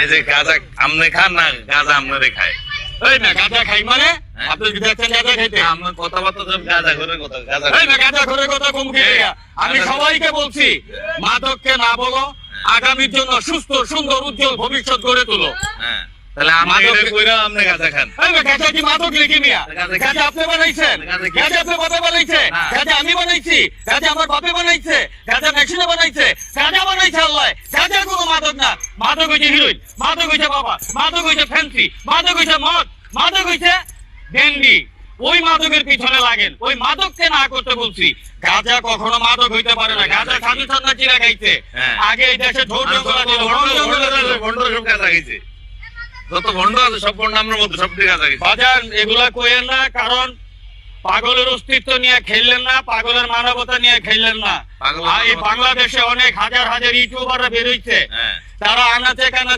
এই যে গাঁজা আমনে খান না গাঁজা আমনে খায়? এই না গাঁজা খাই মানে আপনি কি দেখছেন গাঁজা খাইতে? আপনার কথাবার্তা সব গাঁজা করে কথা গাঁজা এই না গাঁজা করে কথা কম খেয়ে আমি সবাইকে বলছি মাদককে না বলো, আগামীর জন্য সুস্থ সুন্দর উজ্জ্বল ভবিষ্যৎ গড়ে তোলো। হ্যাঁ তাহলে আমাদের কইরা আপনি গাঁজা খান। এই না গাঁজা কি মাদক লিখি মিয়া? গাঁজা আপনি বানাইছেন, গাঁজা আপনি বাবা বানাইছে, গাঁজা আমি বানাইছি, গাঁজা আমার বাপে বানাইছে, গাঁজা মেশিনে বানাইছে, গাঁজা বানাইছে আল্লাহ। গাঁজা কোনো মাদক না, মাদক হইছে হিরোইন, মাদক হইছে বাবা, মাদক হইছে ফ্যান্সি, মাদক হইছে মদ, মাদক হইছে ডেন্ডি। ওই মাদকের পিছনে লাগেন, ওই মাদককে না করতে বলছি। গাঁজা কখনো মাদক হইতে পারে না। গাঁজা সাধু সন্ন্যাসীরা খাইছে, আগে এই দেশে ঢোল জঙ্গল ছিল, ভণ্ড সব গাঁজা খাইছে, যত ভণ্ড আছে সব ভণ্ড আমার মধ্যে সব দিকে গাঁজা খাইছে। বাজার এগুলা কইেন না, কারণ পাগলের অস্তিত্ব নিয়ে খেললেন না, পাগলের মানবতা নিয়ে খেললেন না। এই বাংলাদেশে অনেক হাজার হাজার ইউটিউবাররা বের হইছে, তারা আনাচে কানাচে